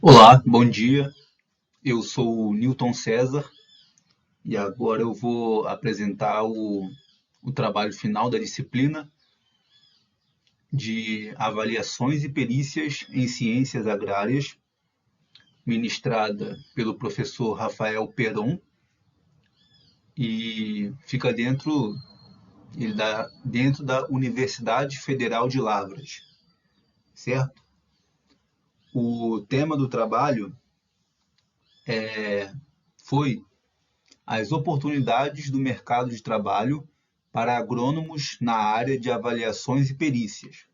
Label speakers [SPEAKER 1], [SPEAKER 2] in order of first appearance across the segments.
[SPEAKER 1] Olá, bom dia. Eu sou o Newton César e agora eu vou apresentar o trabalho final da disciplina de avaliações e perícias em ciências agrárias, ministrada pelo professor Rafael Peron e fica dentro da Universidade Federal de Lavras, certo? O tema do trabalho foi as oportunidades do mercado de trabalho para agrônomos na área de avaliações e perícias.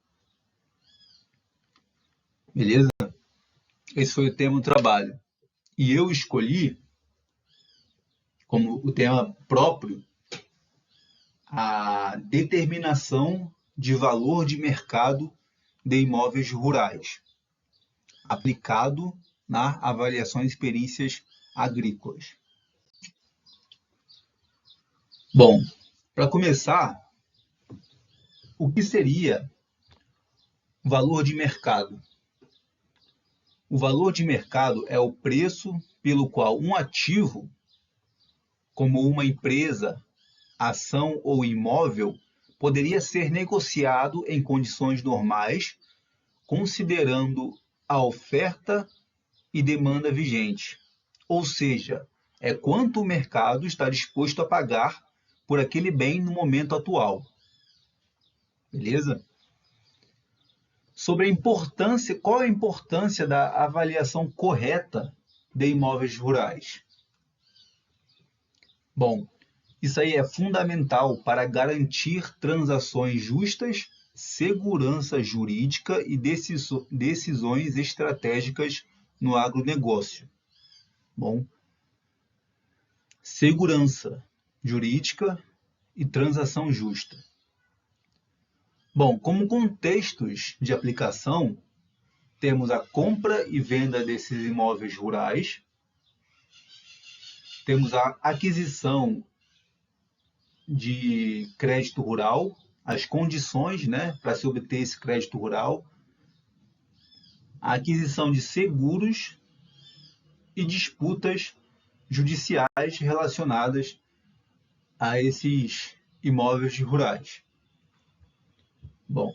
[SPEAKER 1] Beleza? Esse foi o tema do trabalho. E eu escolhi como o tema próprio a determinação de valor de mercado de imóveis rurais, aplicado na avaliações e perícias agrícolas. Bom, para começar, o que seria valor de mercado? O valor de mercado é o preço pelo qual um ativo, como uma empresa, ação ou imóvel, poderia ser negociado em condições normais, considerando a oferta e demanda vigente. Ou seja, é quanto o mercado está disposto a pagar por aquele bem no momento atual. Beleza? Sobre a importância, qual é a importância da avaliação correta de imóveis rurais? Bom, isso aí é fundamental para garantir transações justas, segurança jurídica e decisões estratégicas no agronegócio. Bom, segurança jurídica e transação justa. Bom, como contextos de aplicação, temos a compra e venda desses imóveis rurais, temos a aquisição de crédito rural, as condições, para se obter esse crédito rural, a aquisição de seguros e disputas judiciais relacionadas a esses imóveis rurais. Bom,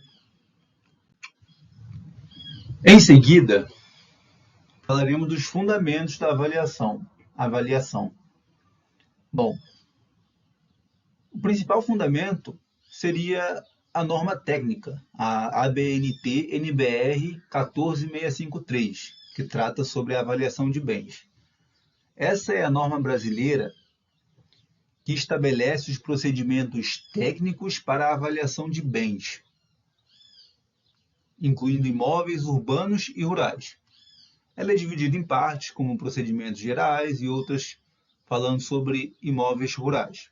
[SPEAKER 1] em seguida, falaremos dos fundamentos da avaliação. Bom, o principal fundamento seria a norma técnica, a ABNT-NBR 14653, que trata sobre a avaliação de bens. Essa é a norma brasileira que estabelece os procedimentos técnicos para a avaliação de bens, incluindo imóveis urbanos e rurais. Ela é dividida em partes, como procedimentos gerais e outras falando sobre imóveis rurais.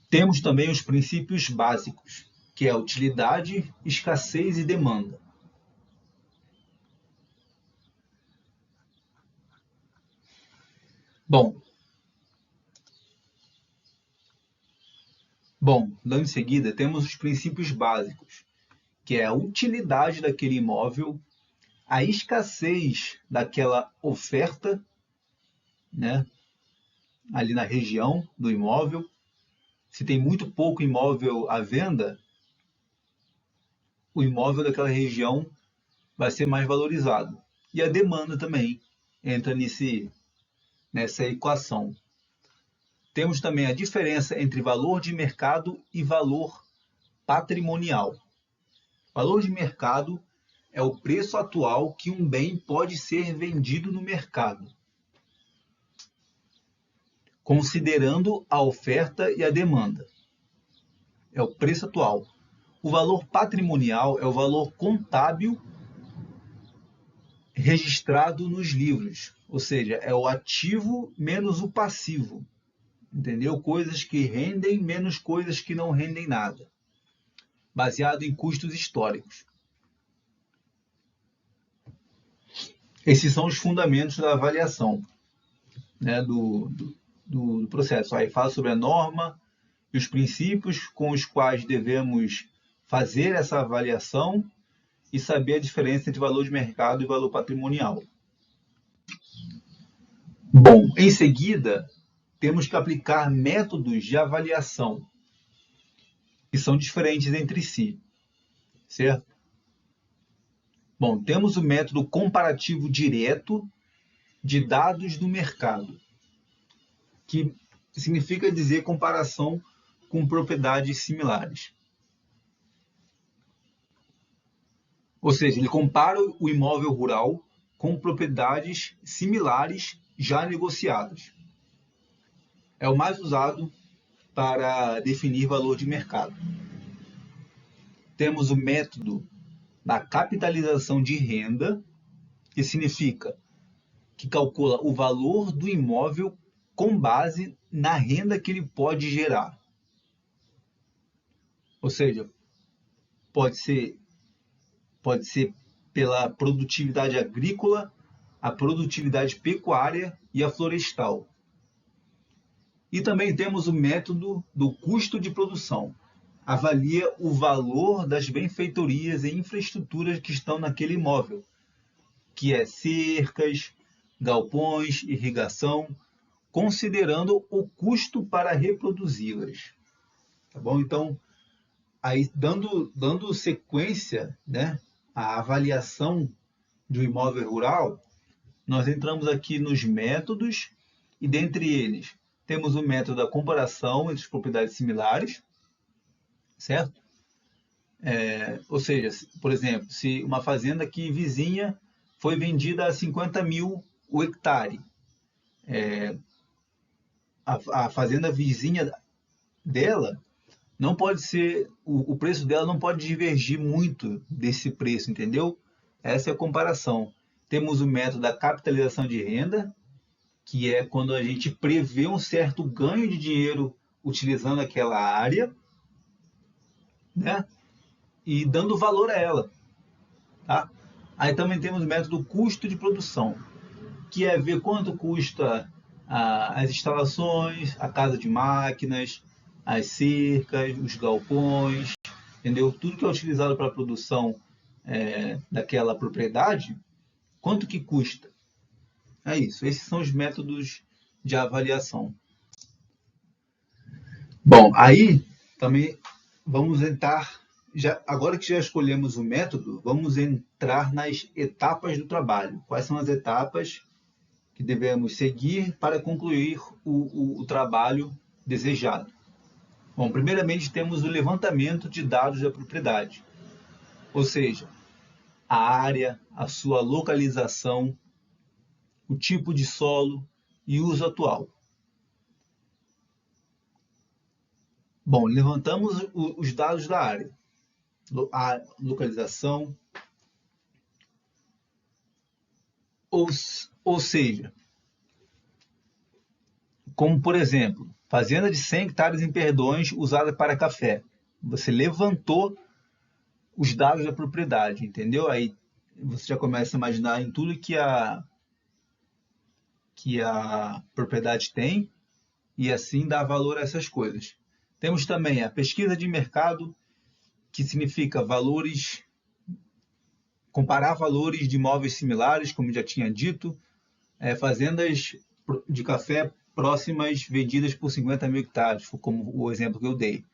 [SPEAKER 1] Temos também os princípios básicos, que é a utilidade, escassez e demanda. Bom, dando em seguida, temos os princípios básicos, que é a utilidade daquele imóvel, a escassez daquela oferta, ali na região do imóvel. Se tem muito pouco imóvel à venda, o imóvel daquela região vai ser mais valorizado. E a demanda também entra nessa equação. Temos também a diferença entre valor de mercado e valor patrimonial. Valor de mercado é o preço atual que um bem pode ser vendido no mercado, considerando a oferta e a demanda. É o preço atual. O valor patrimonial é o valor contábil registrado nos livros, ou seja, é o ativo menos o passivo. Entendeu? Coisas que rendem menos coisas que não rendem nada, baseado em custos históricos. Esses são os fundamentos da avaliação, do processo. Aí fala sobre a norma e os princípios com os quais devemos fazer essa avaliação e saber a diferença entre valor de mercado e valor patrimonial. Bom, em seguida, temos que aplicar métodos de avaliação, que são diferentes entre si, certo? Bom, temos o método comparativo direto de dados do mercado, que significa dizer comparação com propriedades similares. Ou seja, ele compara o imóvel rural com propriedades similares já negociadas. É o mais usado para definir valor de mercado. Temos o método da capitalização de renda, que significa que calcula o valor do imóvel com base na renda que ele pode gerar. Ou seja, pode ser pela produtividade agrícola, a produtividade pecuária e a florestal. E também temos o método do custo de produção. Avalia o valor das benfeitorias e infraestruturas que estão naquele imóvel, que é cercas, galpões, irrigação, considerando o custo para reproduzi-las. Tá bom? Então, aí dando sequência, né, à avaliação do imóvel rural, nós entramos aqui nos métodos, e dentre eles temos o método da comparação entre as propriedades similares, certo? Ou seja, por exemplo, se uma fazenda aqui vizinha foi vendida a 50 mil o hectare, a fazenda vizinha dela não pode ser, o preço dela não pode divergir muito desse preço, entendeu? Essa é a comparação. Temos o método da capitalização de renda, que é quando a gente prevê um certo ganho de dinheiro utilizando aquela área, né? E dando valor a ela, tá? Aí também temos o método custo de produção, que é ver quanto custa as instalações, a casa de máquinas, as cercas, os galpões, entendeu? Tudo que é utilizado para a produção daquela propriedade, quanto que custa? É isso, esses são os métodos de avaliação. Bom, aí também vamos entrar, agora que já escolhemos o método, vamos entrar nas etapas do trabalho. Quais são as etapas que devemos seguir para concluir o trabalho desejado? Bom, primeiramente temos o levantamento de dados da propriedade, ou seja, a área, a sua localização, o tipo de solo e uso atual. Bom, levantamos os dados da área, a localização, ou seja, como por exemplo, fazenda de 100 hectares em Perdões usada para café. Você levantou os dados da propriedade, entendeu? Aí você já começa a imaginar em tudo que a propriedade tem e assim dá valor a essas coisas. Temos também a pesquisa de mercado, que significa comparar valores de imóveis similares, como já tinha dito, fazendas de café próximas vendidas por 50 mil hectares, como o exemplo que eu dei.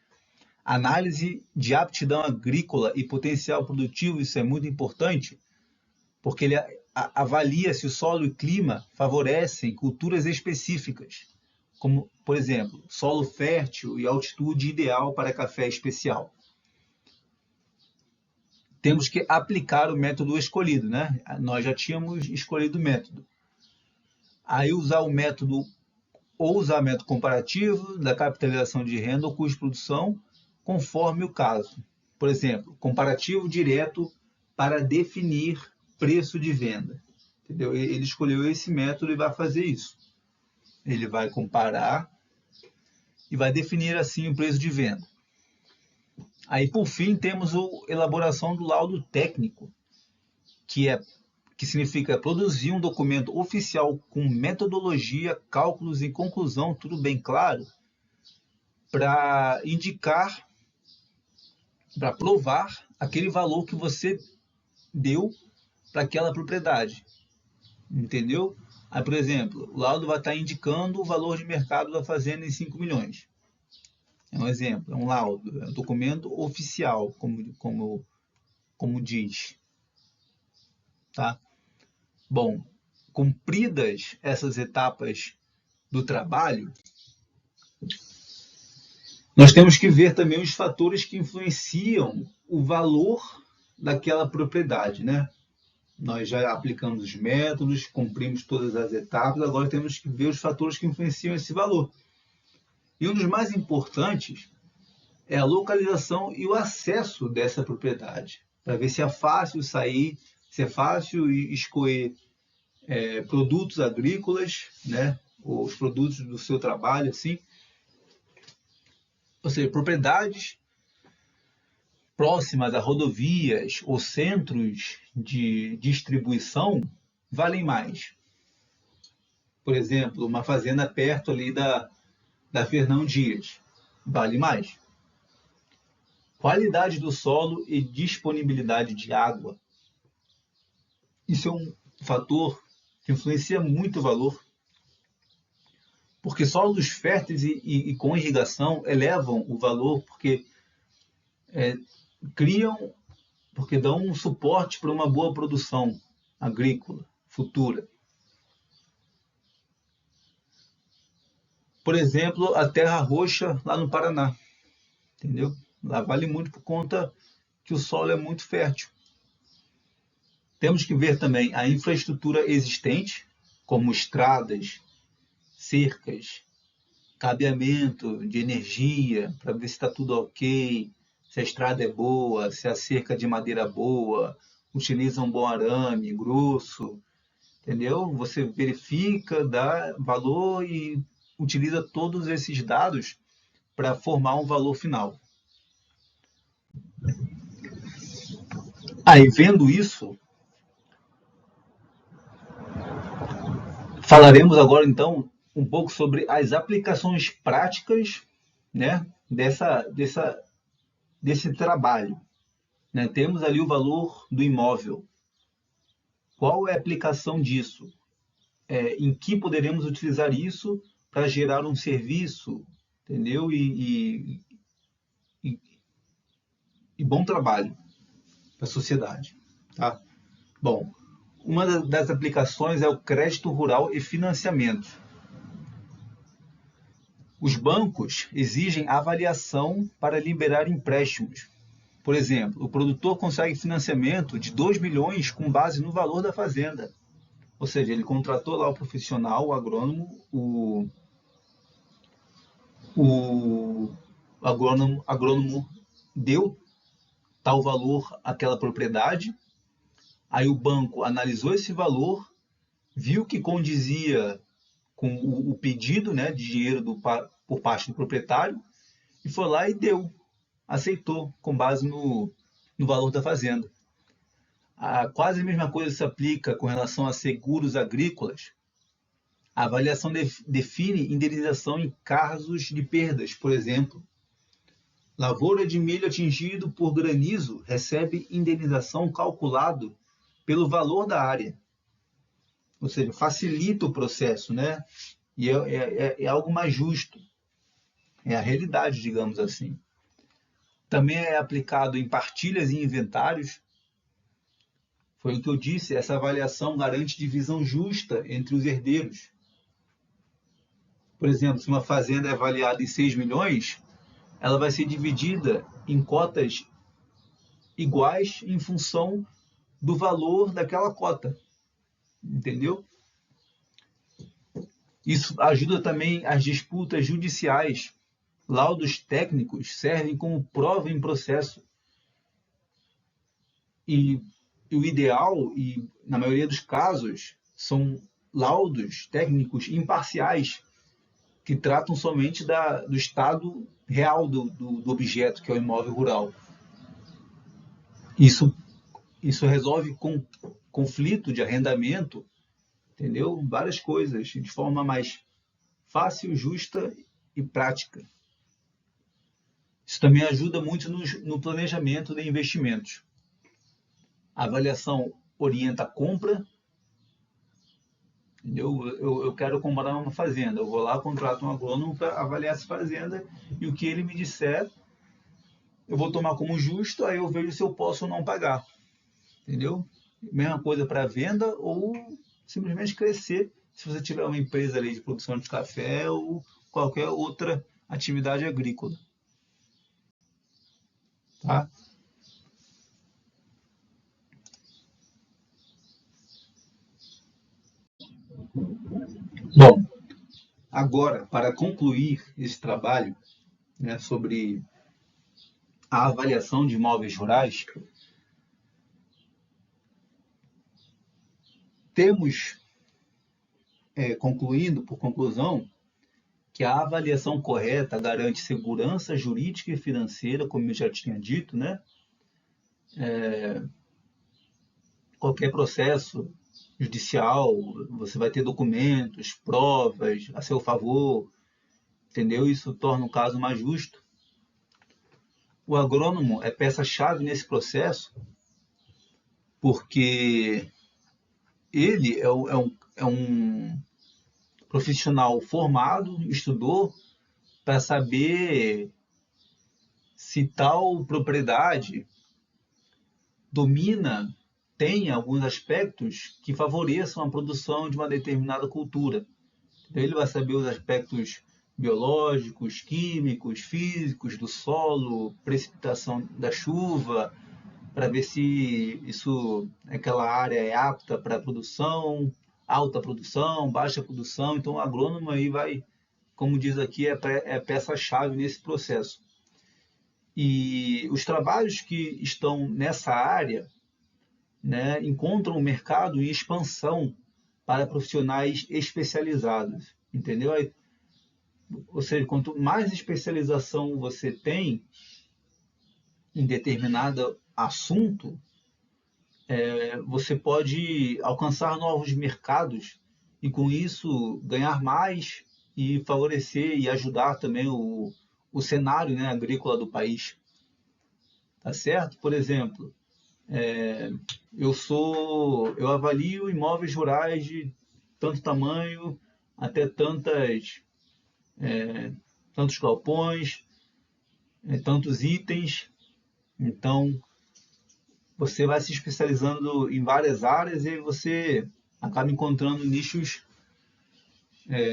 [SPEAKER 1] Análise de aptidão agrícola e potencial produtivo, isso é muito importante, porque ele avalia se o solo e o clima favorecem culturas específicas, como, por exemplo, solo fértil e altitude ideal para café especial. Temos que aplicar o método escolhido, né? Nós já tínhamos escolhido o método. Aí usar o método comparativo da capitalização de renda ou custo de produção, conforme o caso. Por exemplo, comparativo direto para definir preço de venda. Entendeu? Ele escolheu esse método e vai fazer isso. Ele vai comparar e vai definir assim o preço de venda. Aí, por fim, temos a elaboração do laudo técnico, que significa produzir um documento oficial com metodologia, cálculos e conclusão, tudo bem claro, para indicar, para provar aquele valor que você deu para aquela propriedade, entendeu? Aí, por exemplo, o laudo vai estar indicando o valor de mercado da fazenda em 5 milhões. É um exemplo, é um laudo, é um documento oficial, como diz, tá? Bom, cumpridas essas etapas do trabalho, nós temos que ver também os fatores que influenciam o valor daquela propriedade, né? Nós já aplicamos os métodos, cumprimos todas as etapas, agora temos que ver os fatores que influenciam esse valor. E um dos mais importantes é a localização e o acesso dessa propriedade, para ver se é fácil sair, se é fácil escolher produtos agrícolas, né? Os produtos do seu trabalho, assim. Ou seja, propriedades próximas a rodovias ou centros de distribuição valem mais. Por exemplo, uma fazenda perto ali da Fernão Dias vale mais. Qualidade do solo e disponibilidade de água. Isso é um fator que influencia muito o valor, porque solos férteis e com irrigação elevam o valor, porque porque dão um suporte para uma boa produção agrícola futura. Por exemplo, a terra roxa lá no Paraná, entendeu? Lá vale muito por conta que o solo é muito fértil. Temos que ver também a infraestrutura existente, como estradas, cercas, cabeamento de energia, para ver se está tudo ok, se a estrada é boa, se a cerca de madeira é boa, utiliza um bom arame grosso, entendeu? Você verifica, dá valor e utiliza todos esses dados para formar um valor final. Aí, vendo isso, falaremos agora então um pouco sobre as aplicações práticas, né, desse trabalho. Né? Temos ali o valor do imóvel. Qual é a aplicação disso? Em que poderemos utilizar isso para gerar um serviço, entendeu? E bom trabalho para a sociedade. Tá? Bom, uma das aplicações é o crédito rural e financiamento. Os bancos exigem avaliação para liberar empréstimos. Por exemplo, o produtor consegue financiamento de 2 milhões com base no valor da fazenda. Ou seja, ele contratou lá o profissional, o agrônomo, o agrônomo deu tal valor àquela propriedade, aí o banco analisou esse valor, viu que condizia com o pedido, né, de dinheiro por parte do proprietário e foi lá e deu, aceitou com base no valor da fazenda. Quase a mesma coisa se aplica com relação a seguros agrícolas. A avaliação define indenização em casos de perdas, por exemplo. Lavoura de milho atingido por granizo recebe indenização calculado pelo valor da área. Ou seja, facilita o processo, né? E é algo mais justo. É a realidade, digamos assim. Também é aplicado em partilhas e inventários. Foi o que eu disse, essa avaliação garante divisão justa entre os herdeiros. Por exemplo, se uma fazenda é avaliada em 6 milhões, ela vai ser dividida em cotas iguais em função do valor daquela cota. Entendeu? Isso ajuda também as disputas judiciais. Laudos técnicos servem como prova em processo. E o ideal, e na maioria dos casos, são laudos técnicos imparciais, que tratam somente do estado real do objeto, que é o imóvel rural. Isso resolve conflito de arrendamento, entendeu? Várias coisas, de forma mais fácil, justa e prática. Isso também ajuda muito no planejamento de investimentos. A avaliação orienta a compra, entendeu? Eu quero comprar uma fazenda, eu vou lá, contrato um agrônomo para avaliar essa fazenda e o que ele me disser, eu vou tomar como justo, aí eu vejo se eu posso ou não pagar, entendeu? Mesma coisa para venda ou simplesmente crescer se você tiver uma empresa ali de produção de café ou qualquer outra atividade agrícola, tá? Bom, agora, para concluir esse trabalho, né, sobre a avaliação de imóveis rurais, temos, concluindo, por conclusão, que a avaliação correta garante segurança jurídica e financeira, como eu já tinha dito, né? Qualquer processo judicial, você vai ter documentos, provas a seu favor, entendeu? Isso torna o caso mais justo. O agrônomo é peça-chave nesse processo, porque ele é um profissional formado, estudou, para saber se tal propriedade domina, tem alguns aspectos que favoreçam a produção de uma determinada cultura. Então, ele vai saber os aspectos biológicos, químicos, físicos do solo, precipitação da chuva, para ver se aquela área é apta para produção, alta produção, baixa produção. Então, o agrônomo aí vai, como diz aqui, é peça-chave nesse processo. E os trabalhos que estão nessa área, né, encontram um mercado em expansão para profissionais especializados, entendeu? Ou seja, quanto mais especialização você tem em determinado assunto, você pode alcançar novos mercados e, com isso, ganhar mais e favorecer e ajudar também o cenário, né, agrícola do país. Tá certo? Por exemplo, eu avalio imóveis rurais de tanto tamanho até tantos galpões, tantos itens. Então, você vai se especializando em várias áreas e você acaba encontrando nichos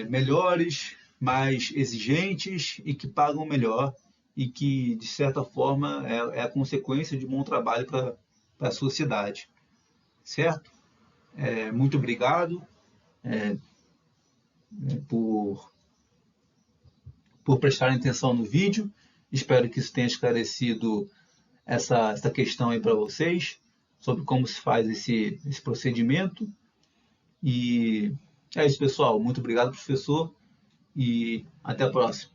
[SPEAKER 1] melhores, mais exigentes e que pagam melhor e que, de certa forma, é a consequência de um bom trabalho para a sociedade. Certo? Muito obrigado por, por prestar atenção no vídeo. Espero que isso tenha esclarecido essa questão aí para vocês, sobre como se faz esse procedimento. E é isso, pessoal. Muito obrigado, professor, e até a próxima.